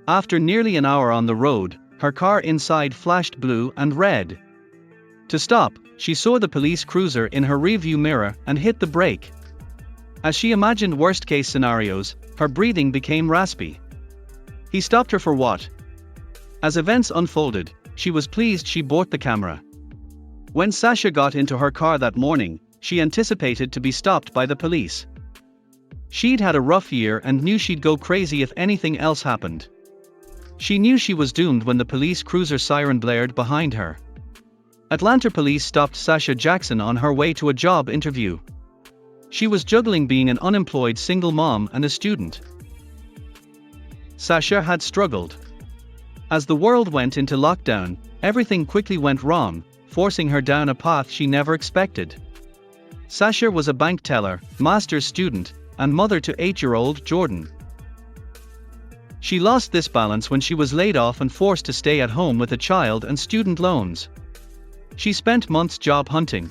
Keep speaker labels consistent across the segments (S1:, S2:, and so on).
S1: After nearly an hour on the road, her car inside flashed blue and red. To stop, she saw the police cruiser in her rearview mirror and hit the brake. As she imagined worst-case scenarios, her breathing became raspy. He stopped her for what? As events unfolded, she was pleased she bought the camera. When Sasha got into her car that morning, she anticipated to be stopped by the police. She'd had a rough year and knew she'd go crazy if anything else happened. She knew she was doomed when the police cruiser siren blared behind her. Atlanta police stopped Sasha Jackson on her way to a job interview. She was juggling being an unemployed single mom and a student. Sasha had struggled. As the world went into lockdown, everything quickly went wrong, forcing her down a path she never expected. Sasha was a bank teller, master's student, and mother to 8-year-old Jordan. She lost this balance when she was laid off and forced to stay at home with a child and student loans. She spent months job hunting.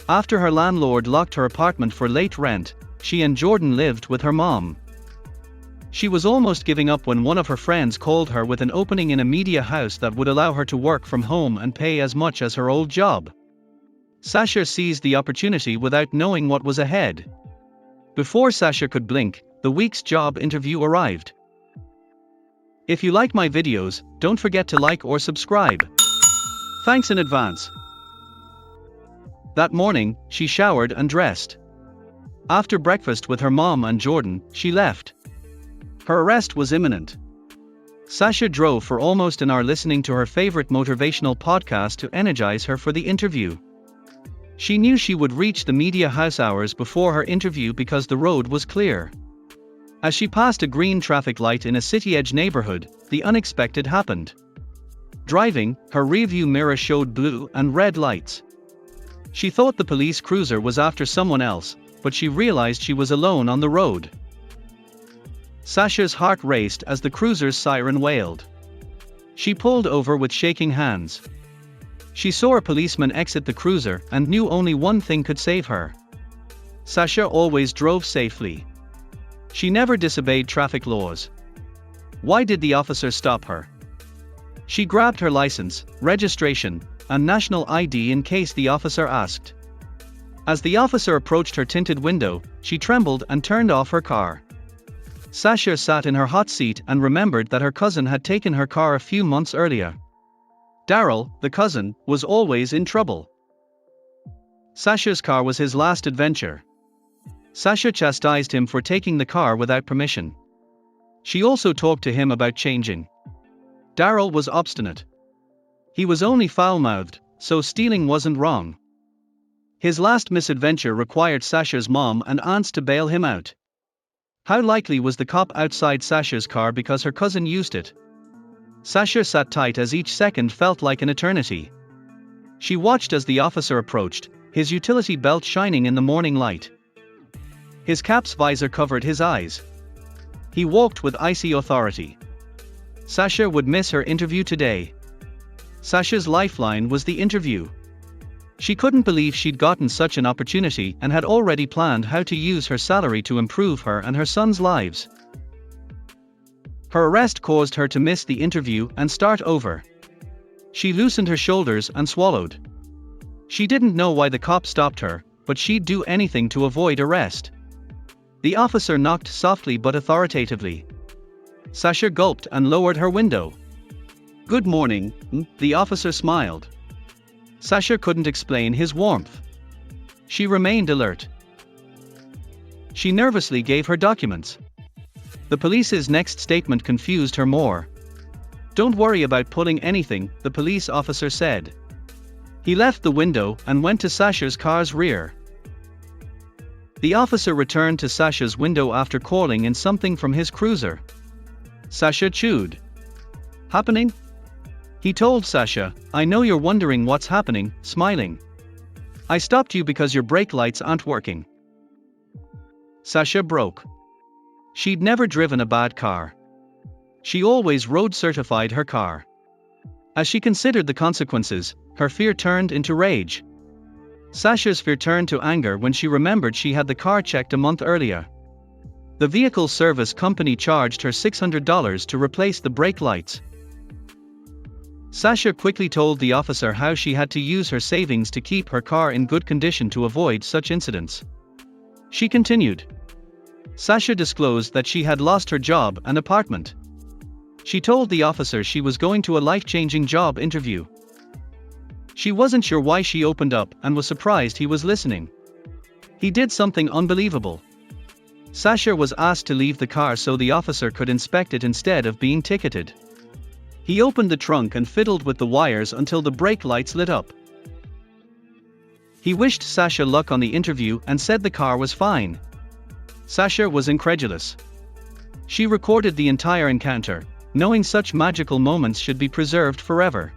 S1: After her landlord locked her apartment for late rent, she and Jordan lived with her mom. She was almost giving up when one of her friends called her with an opening in a media house that would allow her to work from home and pay as much as her old job. Sasha seized the opportunity without knowing what was ahead. Before Sasha could blink, the week's job interview arrived. If you like my videos, don't forget to like or subscribe. Thanks in advance. That morning, she showered and dressed. After breakfast with her mom and Jordan, she left. Her arrest was imminent. Sasha drove for almost an hour listening to her favorite motivational podcast to energize her for the interview. She knew she would reach the media house hours before her interview because the road was clear. As she passed a green traffic light in a city-edge neighborhood, the unexpected happened. Driving, her rearview mirror showed blue and red lights. She thought the police cruiser was after someone else, but she realized she was alone on the road. Sasha's heart raced as the cruiser's siren wailed. She pulled over with shaking hands. She saw a policeman exit the cruiser and knew only one thing could save her. Sasha always drove safely. She never disobeyed traffic laws. Why did the officer stop her? She grabbed her license, registration, and national ID in case the officer asked. As the officer approached her tinted window, she trembled and turned off her car. Sasha sat in her hot seat and remembered that her cousin had taken her car a few months earlier. Daryl, the cousin, was always in trouble. Sasha's car was his last adventure. Sasha chastised him for taking the car without permission. She also talked to him about changing. Daryl was obstinate. He was only foul-mouthed, so stealing wasn't wrong. His last misadventure required Sasha's mom and aunts to bail him out. How likely was the cop outside Sasha's car because her cousin used it? Sasha sat tight as each second felt like an eternity. She watched as the officer approached, his utility belt shining in the morning light. His cap's visor covered his eyes. He walked with icy authority. Sasha would miss her interview today. Sasha's lifeline was the interview. She couldn't believe she'd gotten such an opportunity and had already planned how to use her salary to improve her and her son's lives. Her arrest caused her to miss the interview and start over. She loosened her shoulders and swallowed. She didn't know why the cop stopped her, but she'd do anything to avoid arrest. The officer knocked softly but authoritatively. Sasha gulped and lowered her window. "Good morning," the officer smiled. Sasha couldn't explain his warmth. She remained alert. She nervously gave her documents. The police's next statement confused her more. "Don't worry about pulling anything," the police officer said. He left the window and went to Sasha's car's rear. The officer returned to Sasha's window after calling in something from his cruiser. Sasha chewed. "Happening?" He told Sasha, "I know you're wondering what's happening," smiling. "I stopped you because your brake lights aren't working." Sasha broke. She'd never driven a bad car. She always road certified her car. As she considered the consequences, her fear turned into rage. Sasha's fear turned to anger when she remembered she had the car checked a month earlier. The vehicle service company charged her $600 to replace the brake lights. Sasha quickly told the officer how she had to use her savings to keep her car in good condition to avoid such incidents. She continued. Sasha disclosed that she had lost her job and apartment. She told the officer she was going to a life-changing job interview. She wasn't sure why she opened up and was surprised he was listening. He did something unbelievable. Sasha was asked to leave the car so the officer could inspect it instead of being ticketed. He opened the trunk and fiddled with the wires until the brake lights lit up. He wished Sasha luck on the interview and said the car was fine. Sasha was incredulous. She recorded the entire encounter, knowing such magical moments should be preserved forever.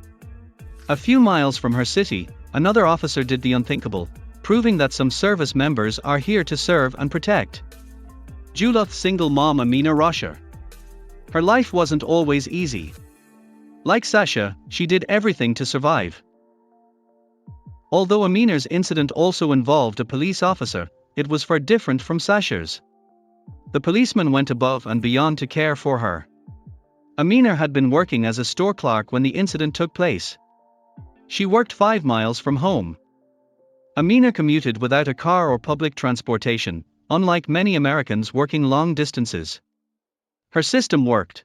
S1: A few miles from her city, another officer did the unthinkable, proving that some service members are here to serve and protect. Julath single mom Amina Rasha. Her life wasn't always easy. Like Sasha, she did everything to survive. Although Amina's incident also involved a police officer, it was far different from Sasha's. The policeman went above and beyond to care for her. Amina had been working as a store clerk when the incident took place. She worked 5 miles from home. Amina commuted without a car or public transportation, unlike many Americans working long distances. Her system worked.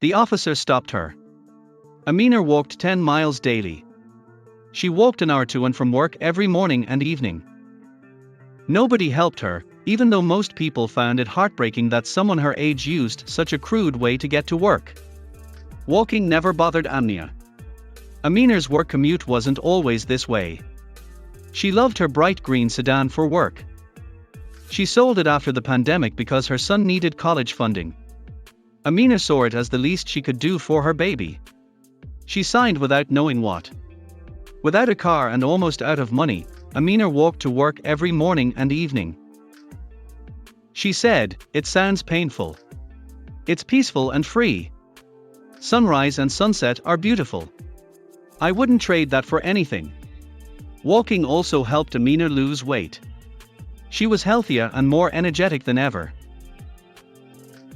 S1: The officer stopped her. Amina walked 10 miles daily. She walked an hour to and from work every morning and evening. Nobody helped her, even though most people found it heartbreaking that someone her age used such a crude way to get to work. Walking never bothered Amina. Amina's work commute wasn't always this way. She loved her bright green sedan for work. She sold it after the pandemic because her son needed college funding. Amina saw it as the least she could do for her baby. She signed without knowing what. Without a car and almost out of money, Amina walked to work every morning and evening. She said, "It sounds painful. It's peaceful and free. Sunrise and sunset are beautiful. I wouldn't trade that for anything." Walking also helped Amina lose weight. She was healthier and more energetic than ever.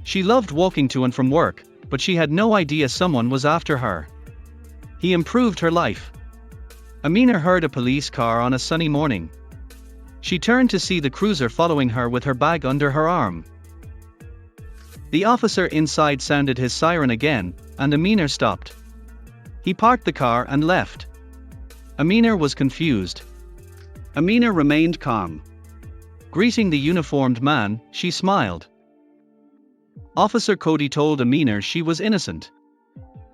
S1: She loved walking to and from work, but she had no idea someone was after her. He improved her life. Amina heard a police car on a sunny morning. She turned to see the cruiser following her with her bag under her arm. The officer inside sounded his siren again, and Amina stopped. He parked the car and left. Amina was confused. Amina remained calm. Greeting the uniformed man, she smiled. Officer Cody told Amina she was innocent.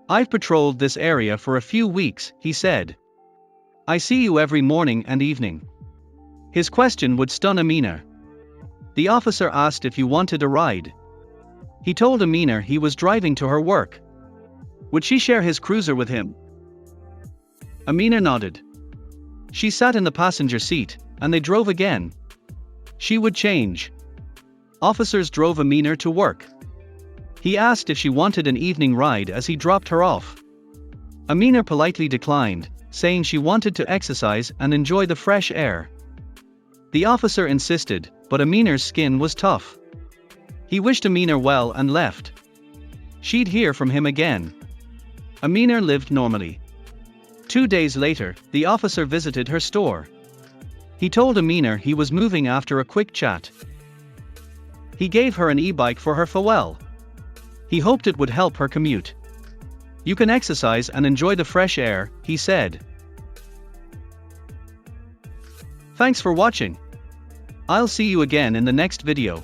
S1: "I've patrolled this area for a few weeks," he said. "I see you every morning and evening." His question would stun Amina. The officer asked if you wanted a ride. He told Amina he was driving to her work. Would she share his cruiser with him? Amina nodded. She sat in the passenger seat, and they drove again. She would change. Officers drove Amina to work. He asked if she wanted an evening ride as he dropped her off. Amina politely declined, saying she wanted to exercise and enjoy the fresh air. The officer insisted, but Amina's skin was tough. He wished Amina well and left. She'd hear from him again. Amina lived normally. 2 days later, the officer visited her store. He told Amina he was moving after a quick chat. He gave her an e-bike for her farewell. He hoped it would help her commute. "You can exercise and enjoy the fresh air," he said. Thanks for watching. I'll see you again in the next video.